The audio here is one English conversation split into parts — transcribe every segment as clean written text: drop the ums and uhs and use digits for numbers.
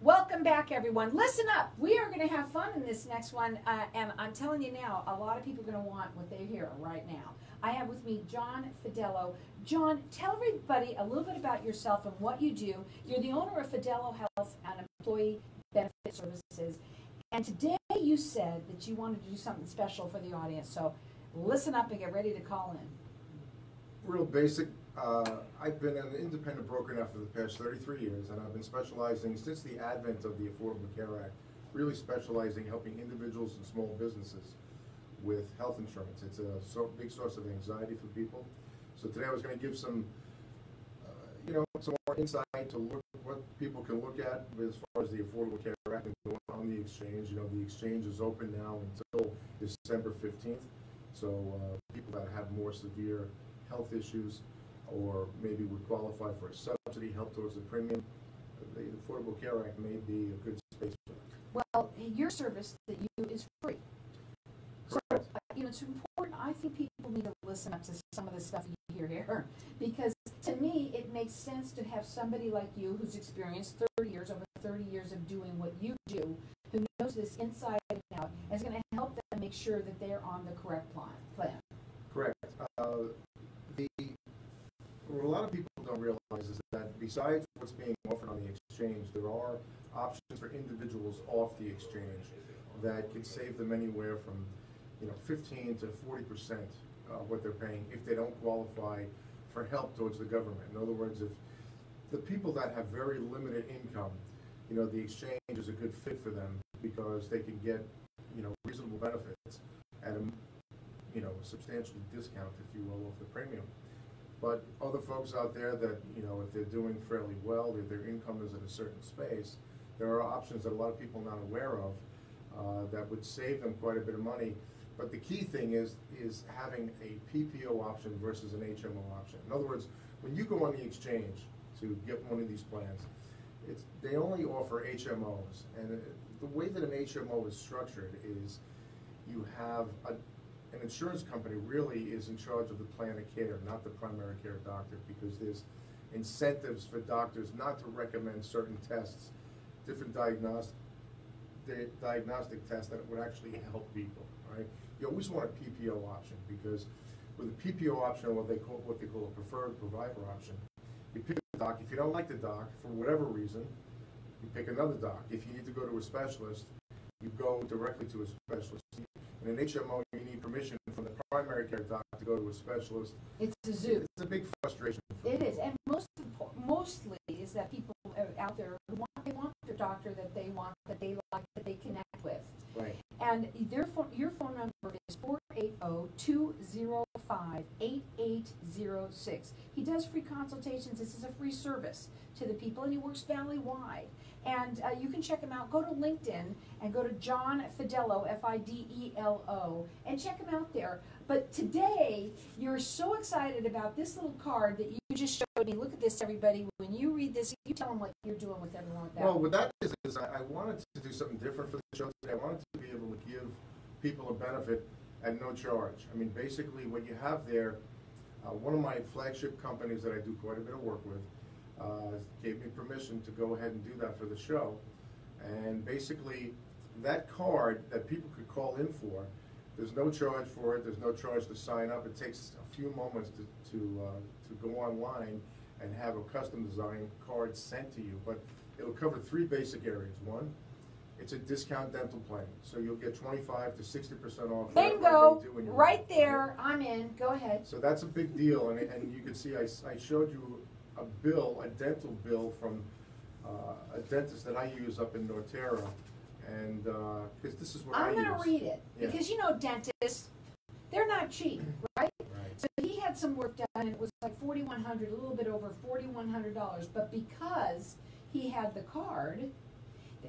Welcome back, everyone. Listen up. We are going to have fun in this next one, and I'm telling you now, a lot of people are going to want what they hear right now. I have with me John Fidelo. John, tell everybody a little bit about yourself and what you do. You're the owner of Fidelo Health and Employee Benefit Services, and today you said that you wanted to do something special for the audience, so listen up and get ready to call in. Real basic. I've been an independent broker now for the past 33 years, and I've been specializing since the advent of the Affordable Care Act, really specializing helping individuals and small businesses with health insurance. It's a big source of anxiety for people. So today I was going to give some, some more insight to look what people can look at as far as the Affordable Care Act and going on the exchange. The exchange is open now until December 15th. So people that have more severe health issues or maybe would qualify for a subsidy, help towards the premium, the Affordable Care Act may be a good space for that. Well, your service that you do is free. Correct. So, it's important. I think people need to listen up to some of the stuff you hear here, because to me, it makes sense to have somebody like you who's experienced over 30 years of doing what you do, who knows this inside and out, and is going to help them make sure that they're on the correct plan. Correct. What a lot of people don't realize is that besides what's being offered on the exchange, there are options for individuals off the exchange that could save them anywhere from 15 to 40% what they're paying if they don't qualify for help towards the government. In other words, if the people that have very limited income, the exchange is a good fit for them because they can get reasonable benefits at a substantial discount, if you will, off the premium. But other folks out there that, if they're doing fairly well, if their income is at a certain space, there are options that a lot of people are not aware of that would save them quite a bit of money. But the key thing is having a PPO option versus an HMO option. In other words, when you go on the exchange to get one of these plans, they only offer HMOs. And the way that an HMO is structured is you have an insurance company really is in charge of the plan of care, not the primary care doctor, because there's incentives for doctors not to recommend certain tests, different diagnostic tests that would actually help people, right? You always want a PPO option, because with a PPO option, or what they call a preferred provider option, you pick a doc. If you don't like the doc for whatever reason, you pick another doc. If you need to go to a specialist, you go directly to a specialist. In an HMO, you need permission from the primary care doc to go to a specialist. It's a zoo. It's a big frustration. It is, and mostly is that people out there who want their doctor that they want, that they like, that they connect with. Right. And your phone number is 480-205-8806. He does free consultations. This is a free service to the people, and he works valley-wide. And you can check him out. Go to LinkedIn and go to John Fidelo, Fidelo, and check him out there. But today, you're so excited about this little card that you just showed me. Look at this, everybody. When you read this, you tell them what you're doing with everyone with that. Well, what that is I wanted to do something different for the show today. I wanted to be able to give people a benefit at no charge. I mean, basically, what you have there, one of my flagship companies that I do quite a bit of work with, gave me permission to go ahead and do that for the show. And basically, that card that people could call in for, there's no charge for it, there's no charge to sign up. It takes a few moments to go online and have a custom designed card sent to you. But it'll cover three basic areas. One, it's a discount dental plan, so you'll get 25 to 60% off. Bingo! Right there, I'm in. Go ahead. So that's a big deal, and you can see I showed you a dental bill from a dentist that I use up in Norterra, and because this is what I'm going to read it, because dentists, they're not cheap, right? So he had some work done, and it was like $4,100, a little bit over $4,100, but because he had the card,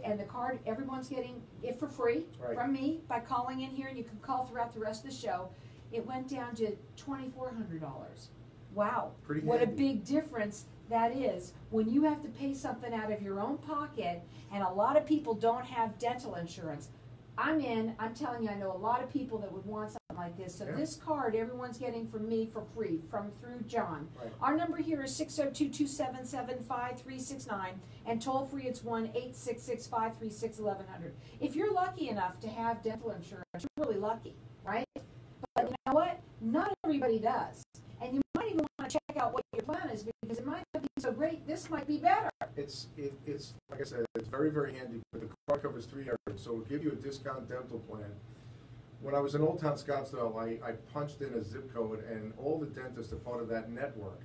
and the card, everyone's getting it for free from me by calling in here, and you can call throughout the rest of the show, it went down to $2,400. Wow, what a big difference that is when you have to pay something out of your own pocket, and a lot of people don't have dental insurance. I'm telling you, I know a lot of people that would want something like this. So Yeah. this card, everyone's getting from me for free, through John. Right. Our number here is 602-277-5369, and toll free it's 1-866-536-1100. If you're lucky enough to have dental insurance, you're really lucky, right? But you know what? Not everybody does. And you might even want to check out what your plan is, because it might not be so great. This might be better. It's like I said, it's very, very handy, but the card covers 3 areas, so it'll give you a discount dental plan. When I was in Old Town Scottsdale, I punched in a zip code, and all the dentists are part of that network.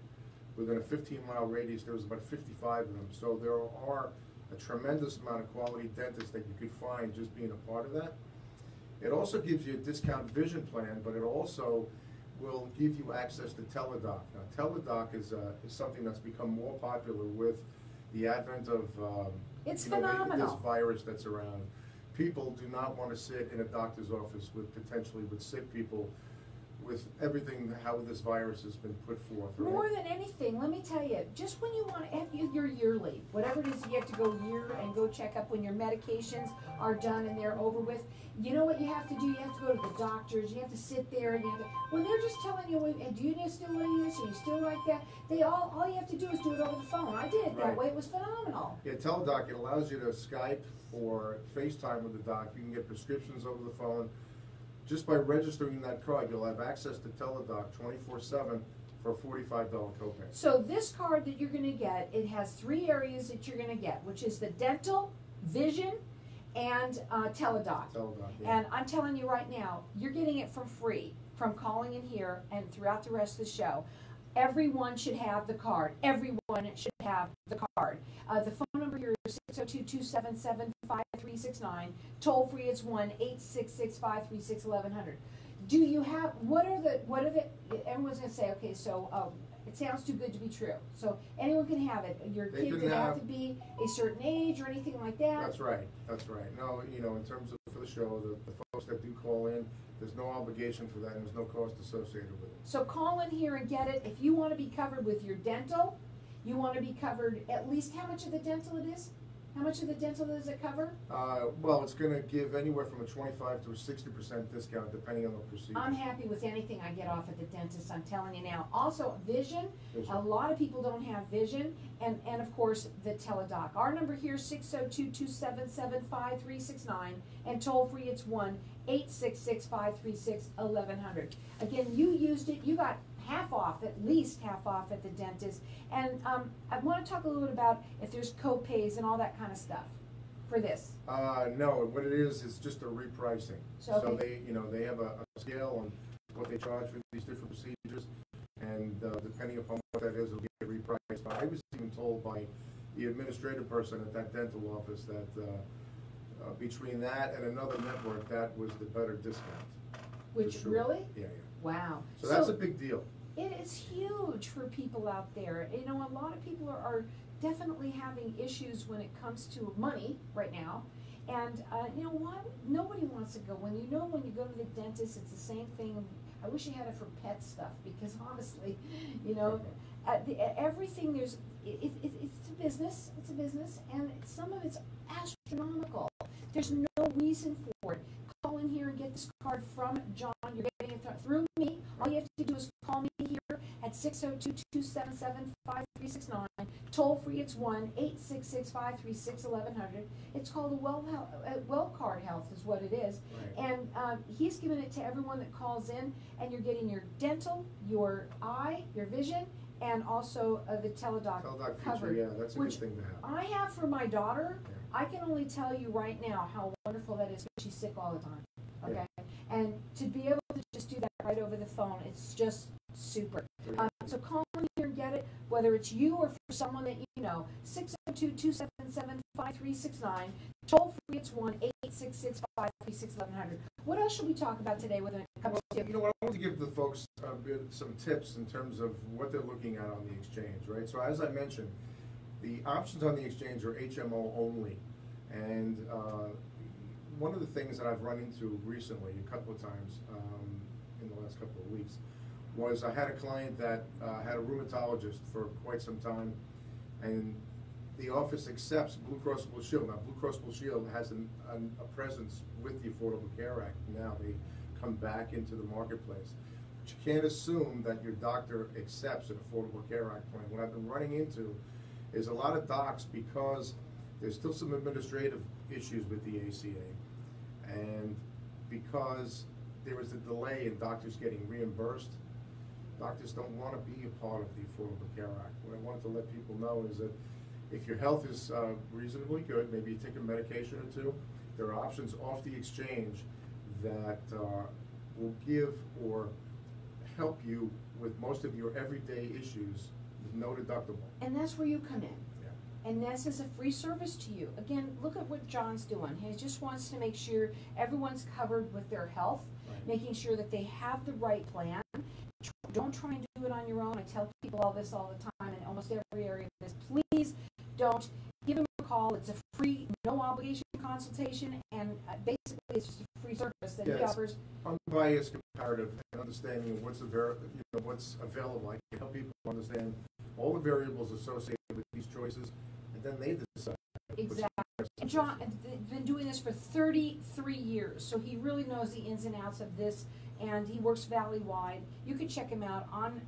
Within a 15-mile radius, there was about 55 of them. So there are a tremendous amount of quality dentists that you could find just being a part of that. It also gives you a discount vision plan, but it also will give you access to Teledoc. Now, Teledoc is something that's become more popular with the advent of It's phenomenal. this virus that's around. People do not want to sit in a doctor's office potentially with sick people, with everything how this virus has been put forth. Right? More than anything, let me tell you, just when you want to, your yearly, whatever it is, you have to go and go check up when your medications are done and they're over with. You know what you have to do? You have to go to the doctors. You have to sit there and when they're just telling you, and do you still like this? Are you still like that? All you have to do is do it over the phone. I did it that way. It was phenomenal. Yeah, Teledoc, it allows you to Skype or FaceTime with the doc. You can get prescriptions over the phone. Just by registering that card, you'll have access to Teledoc 24/7 for a $45 copay. So this card that you're going to get, it has 3 areas that you're going to get, which is the dental, vision, and Teledoc. Teledoc, yeah. And I'm telling you right now, you're getting it for free from calling in here and throughout the rest of the show. Everyone should have the card. Everyone should have the card. The phone number here is 602-277-5369. Toll free is 1-866-536-1100. Do you have, what are the, everyone's going to say, okay, so it sounds too good to be true. So anyone can have it. Your They kid can doesn't have have- to be a certain age or anything like that. That's right. That's right. No, in terms of for the show, the folks that do call in, there's no obligation for that, and there's no cost associated with it. So call in here and get it. If you want to be covered with your dental, you want to be covered at least, how much of the dental it is? How much of the dental does it cover? Well, it's going to give anywhere from a 25 to a 60% discount, depending on the procedure. I'm happy with anything I get off at the dentist, I'm telling you now. Also, vision. Vision. A lot of people don't have vision. And of course, the Teledoc. Our number here is 602-277-5369. And toll free, it's 1-866-536-1100. Again, you used it. You got half off, at least half off at the dentist. And I want to talk a little bit about if there's co-pays and all that kind of stuff for this. No, what it is just a repricing. So, they have a scale on what they charge for these different procedures, and depending upon what that is, it'll get repriced. But I was even told by the administrative person at that dental office that between that and another network, that was the better discount. Which, sure. really? Yeah. Wow. So that's a big deal. It is huge for people out there. A lot of people are definitely having issues when it comes to money right now. And you know what? Nobody wants to go. When you go to the dentist, it's the same thing. I wish you had it for pet stuff, because honestly, everything it's a business. It's a business, and some of it's astronomical. There's no reason for it. Call in here and get this card from John. You're getting it through me. All you have to do is call me here at 602-277-5369. Toll free, it's 1-866-536-1100. It's called a Well Card Health is what it is. Right. And he's giving it to everyone that calls in, and you're getting your dental, your eye, your vision, and also the Teledoc covered. Yeah, that's a good thing to have. I have for my daughter. Yeah. I can only tell you right now how wonderful that is, because she's sick all the time, okay? Yeah. And to be able to just do that right over the phone, it's just super. So call in here and get it, whether it's you or for someone that you know. 602-277-5369. Toll free, it's 1-866-536-1100. What else should we talk about today when it comes to? I want to give the folks some tips in terms of what they're looking at on the exchange, right? So as I mentioned, the options on the exchange are HMO only, and one of the things that I've run into recently a couple of times in the last couple of weeks was I had a client that had a rheumatologist for quite some time, and the office accepts Blue Cross Blue Shield. Now, Blue Cross Blue Shield has a presence with the Affordable Care Act now. They come back into the marketplace. But you can't assume that your doctor accepts an Affordable Care Act plan. What I've been running into is a lot of docs, because there's still some administrative issues with the ACA, and because there is a delay in doctors getting reimbursed, doctors don't want to be a part of the Affordable Care Act. What I wanted to let people know is that if your health is reasonably good, maybe you take a medication or two, there are options off the exchange that will give or help you with most of your everyday issues with no deductible. And that's where you come in. Yeah. And this is a free service to you. Again, look at what John's doing. He just wants to make sure everyone's covered with their health, Right. making sure that they have the right plan. Don't try and do it on your own. I tell people all this all the time in almost every area of this. Please don't. Give him a call. It's a free, no obligation consultation, and basically it's just a free service that he offers. Unbiased comparative and understanding of what's what's available. I can help people understand all the variables associated with these choices, and then they decide. Exactly. And John has been doing this for 33 years, so he really knows the ins and outs of this, and he works valley-wide. You can check him out on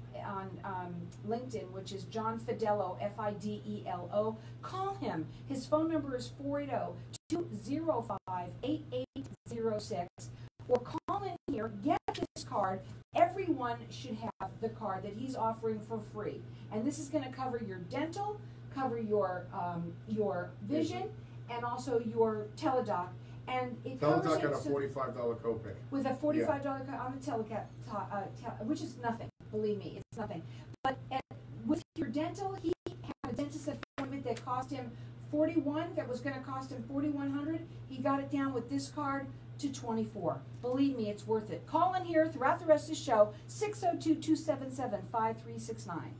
LinkedIn, which is John Fidelo, Fidelo. Call him. His phone number is 480-205-8806, or call in here, get this card. Everyone should have the card that he's offering for free, and this is going to cover your dental, cover your vision, and also your teledoc. And it covers Teledoc it, got a $45 copay. with a $45 on the which is nothing. Believe me, it's nothing. But with your dental, he had a dentist appointment that cost him $41. That was going to cost him $4,100. He got it down with this card to $24. Believe me, it's worth it. Call in here throughout the rest of the show, 602-277-5369.